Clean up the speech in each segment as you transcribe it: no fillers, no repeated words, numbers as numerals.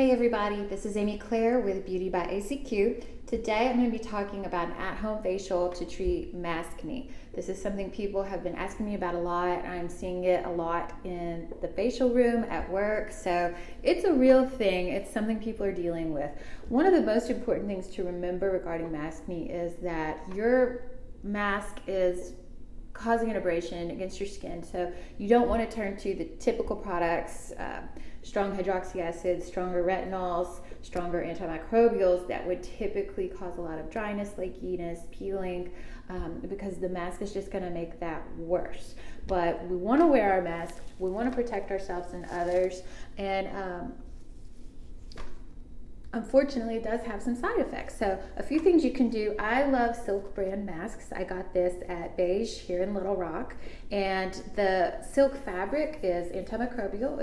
Hey everybody, this is Amy Claire with Beauty by ACQ. Today I'm going to be talking about an at-home facial to treat maskne. This is something people have been asking me about a lot. I'm seeing it a lot in the facial room at work, so it's a real thing. It's something people are dealing with. One of the most important things to remember regarding maskne is that your mask is causing an abrasion against your skin, so you don't want to turn to the typical products, strong hydroxy acids, stronger retinols, stronger antimicrobials that would typically cause a lot of dryness, flakiness, peeling, because the mask is just going to make that worse. But we want to wear our mask, we want to protect ourselves and others, and unfortunately, it does have some side effects. So a few things you can do. I love Silk brand masks. I got this at Beige here in Little Rock. And the Silk fabric is antimicrobial.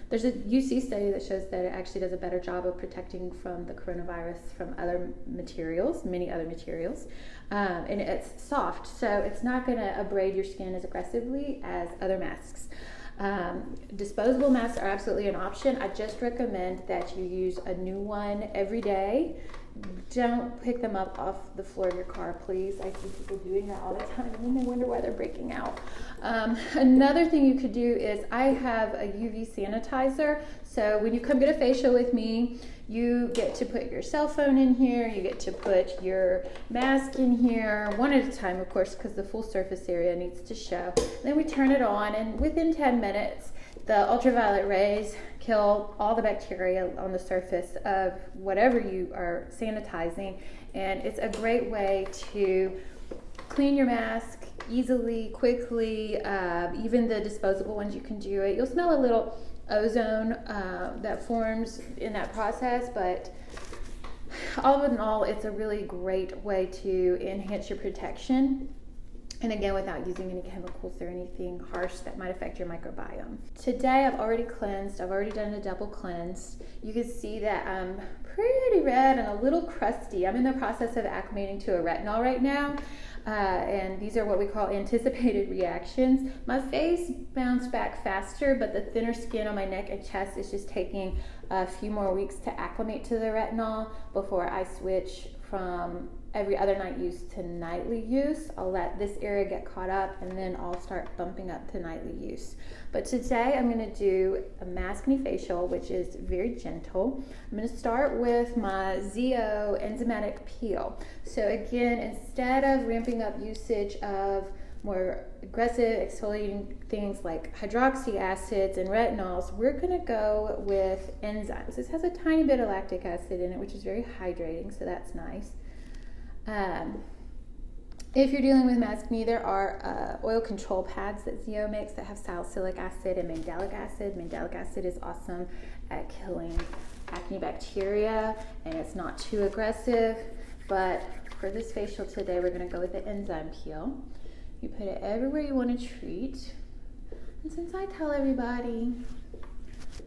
There's a UC study that shows that it actually does a better job of protecting from the coronavirus from other materials, many other materials. And it's soft, so it's not gonna abrade your skin as aggressively as other masks. Disposable masks are absolutely an option. I just recommend that you use a new one every day. Don't pick them up off the floor of your car, please. I see people doing that all the time and then they wonder why they're breaking out. Another thing you could do is I have a UV sanitizer. So when you come get a facial with me, you get to put your cell phone in here, you get to put your mask in here, one at a time, of course, because the full surface area needs to show. Then we turn it on, and within 10 minutes, the ultraviolet rays kill all the bacteria on the surface of whatever you are sanitizing, and it's a great way to clean your mask easily, quickly. Even the disposable ones, you can do it. You'll smell a little ozone that forms in that process, but all in all, it's a really great way to enhance your protection, and again, without using any chemicals or anything harsh that might affect your microbiome. Today I've already cleansed. I've already done a double cleanse. You can see that I'm pretty red and a little crusty. I'm in the process of acclimating to a retinol right now. And these are what we call anticipated reactions. My face bounced back faster, but the thinner skin on my neck and chest is just taking a few more weeks to acclimate to the retinol before I switch from every other night use to nightly use. I'll let this area get caught up and then I'll start bumping up to nightly use. But today I'm going to do a maskne facial, which is very gentle. I'm going to start with my ZO enzymatic peel. So again, instead of ramping up usage of more aggressive exfoliating things like hydroxy acids and retinols, we're going to go with enzymes. This has a tiny bit of lactic acid in it, which is very hydrating, so that's nice. If you're dealing with maskne, there are oil control pads that ZO makes that have salicylic acid and mandelic acid. Mandelic acid is awesome at killing acne bacteria, and it's not too aggressive. But for this facial today, we're going to go with the enzyme peel. You put it everywhere you want to treat. And since I tell everybody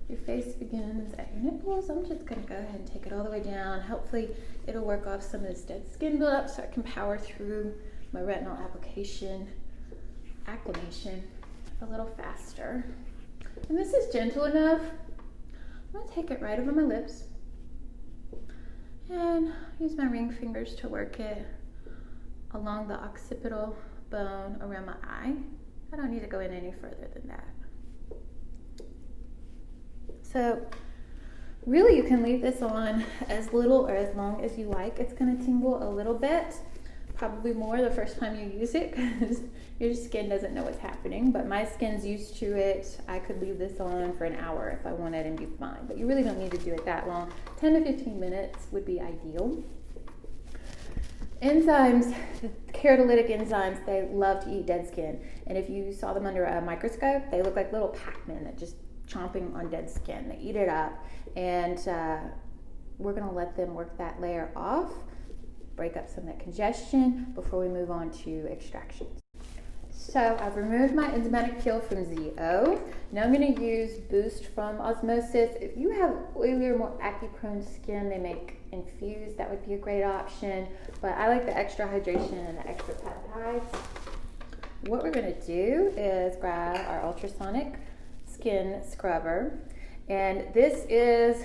your face begins at your nipples, I'm just going to go ahead and take it all the way down. Hopefully it'll work off some of this dead skin buildup so I can power through my retinol acclimation a little faster. And this is gentle enough. I'm going to take it right over my lips and use my ring fingers to work it along the occipital bone around my eye. I don't need to go in any further than that. So really you can leave this on as little or as long as you like. It's going to tingle a little bit, probably more the first time you use it because your skin doesn't know what's happening, but my skin's used to it. I could leave this on for an hour if I wanted and be fine, but you really don't need to do it that long. 10 to 15 minutes would be ideal. Enzymes, the keratolytic enzymes, they love to eat dead skin, and if you saw them under a microscope, they look like little Pac-Men that just chomping on dead skin. They eat it up, and we're going to let them work that layer off, break up some of that congestion before we move on to extractions. So I've removed my enzymatic peel from ZO. Now I'm going to use Boost from Osmosis. If you have oily or more acne-prone skin, they make infused. That would be a great option, but I like the extra hydration and the extra peptides. What we're going to do is grab our ultrasonic skin scrubber, and this is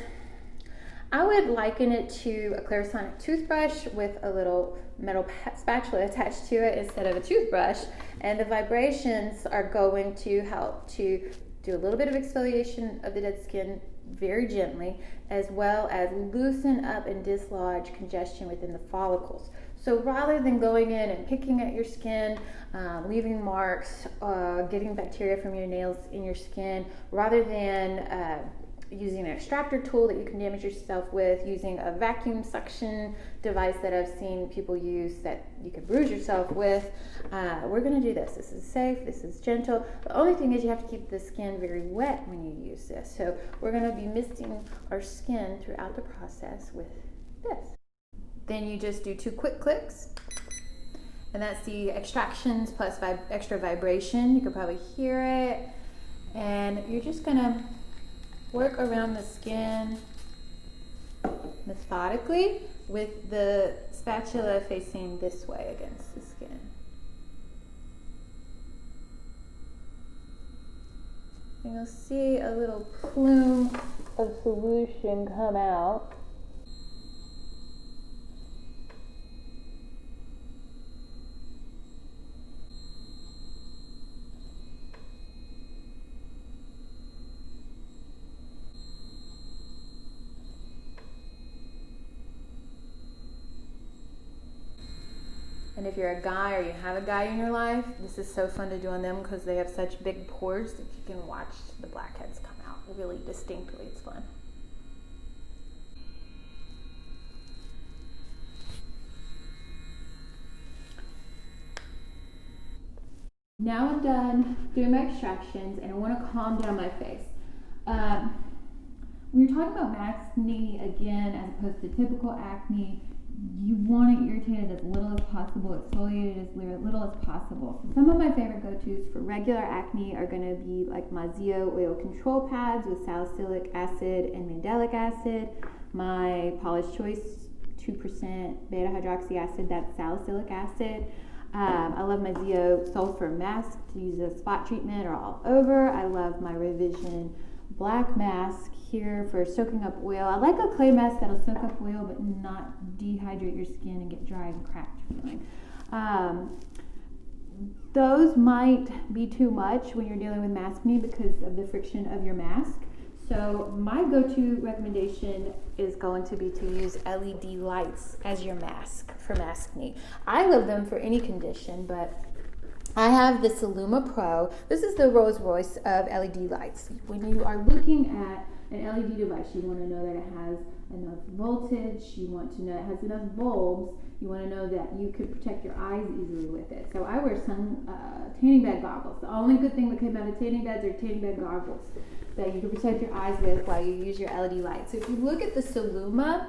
I would liken it to a Clarisonic toothbrush with a little metal spatula attached to it instead of a toothbrush. And the vibrations are going to help to do a little bit of exfoliation of the dead skin very gently, as well as loosen up and dislodge congestion within the follicles. So rather than going in and picking at your skin, leaving marks, getting bacteria from your nails in your skin, rather than using an extractor tool that you can damage yourself with, using a vacuum suction device that I've seen people use that you can bruise yourself with, we're going to do this. This is safe, this is gentle. The only thing is you have to keep the skin very wet when you use this. So we're going to be misting our skin throughout the process with this. Then you just do 2 quick clicks, and that's the extractions plus extra vibration. You can probably hear it. And you're just going to work around the skin methodically with the spatula facing this way against the skin. And you'll see a little plume of solution come out. And if you're a guy or you have a guy in your life, this is so fun to do on them because they have such big pores that you can watch the blackheads come out really distinctly. It's fun. Now I'm done doing my extractions and I want to calm down my face. When you're talking about Maskne again, as opposed to typical acne, you want it irritated as little as possible, exfoliated as little as possible. So some of my favorite go-tos for regular acne are going to be like my Zio oil control pads with salicylic acid and mandelic acid, my Paula's Choice 2% beta hydroxy acid, that's salicylic acid. I love my Zio sulfur mask to use as spot treatment or all over. I love my Revision black mask here for soaking up oil. I like a clay mask that'll soak up oil but not dehydrate your skin and get dry and cracked feeling. Those might be too much when you're dealing with Maskne because of the friction of your mask. So my go-to recommendation is going to be to use LED lights as your mask for Maskne. I love them for any condition, but I have the Illuma Pro. This is the Rolls Royce of LED lights. When you are looking at an LED device, you want to know that it has enough voltage, you want to know it has enough bulbs, you want to know that you can protect your eyes easily with it. So I wear some tanning bed goggles. The only good thing that came out of tanning beds are tanning bed goggles that you can protect your eyes with while you use your LED light. So if you look at the Illuma,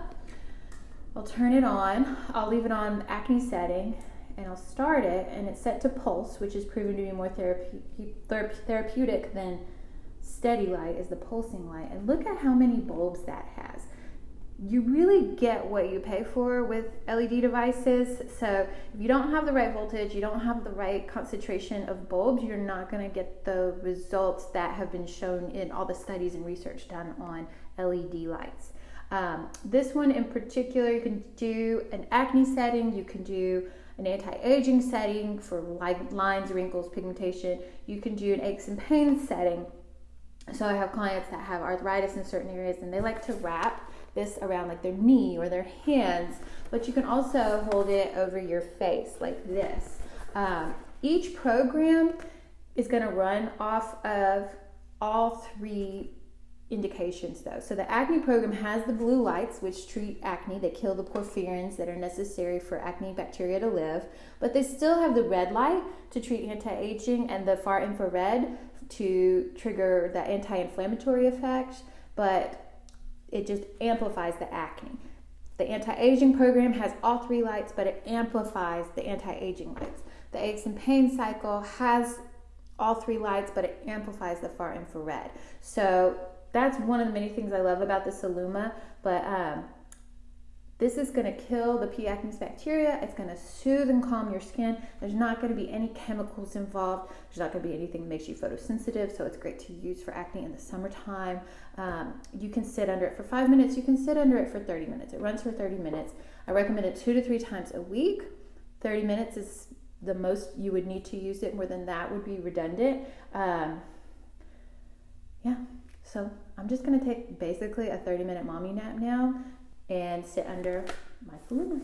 I'll turn it on, I'll leave it on acne setting, and I'll start it, and it's set to pulse, which is proven to be more therapeutic than steady light is the pulsing light. And look at how many bulbs that has. You really get what you pay for with LED devices. So if you don't have the right voltage, you don't have the right concentration of bulbs, you're not going to get the results that have been shown in all the studies and research done on LED lights. This one in particular, you can do an acne setting, you can do an anti-aging setting for lines, wrinkles, pigmentation. You can do an aches and pains setting. So I have clients that have arthritis in certain areas and they like to wrap this around like their knee or their hands, but you can also hold it over your face like this. Each program is going to run off of all 3 indications though. So the acne program has the blue lights, which treat acne. They kill the porphyrins that are necessary for acne bacteria to live, but they still have the red light to treat anti-aging and the far infrared to trigger the anti-inflammatory effect, but it just amplifies the acne. The anti-aging program has all 3 lights, but it amplifies the anti-aging lights. The aches and pain cycle has all 3 lights, but it amplifies the far infrared. So that's one of the many things I love about the Illuma, but This is going to kill the P. acnes bacteria. It's going to soothe and calm your skin. There's not going to be any chemicals involved. There's not going to be anything that makes you photosensitive, so it's great to use for acne in the summertime. You can sit under it for 5 minutes. You can sit under it for 30 minutes. It runs for 30 minutes. I recommend it 2 to 3 times a week. 30 minutes is the most you would need to use it. More than that would be redundant. Yeah, so I'm just going to take basically a 30-minute mommy nap now and sit under my Faluma.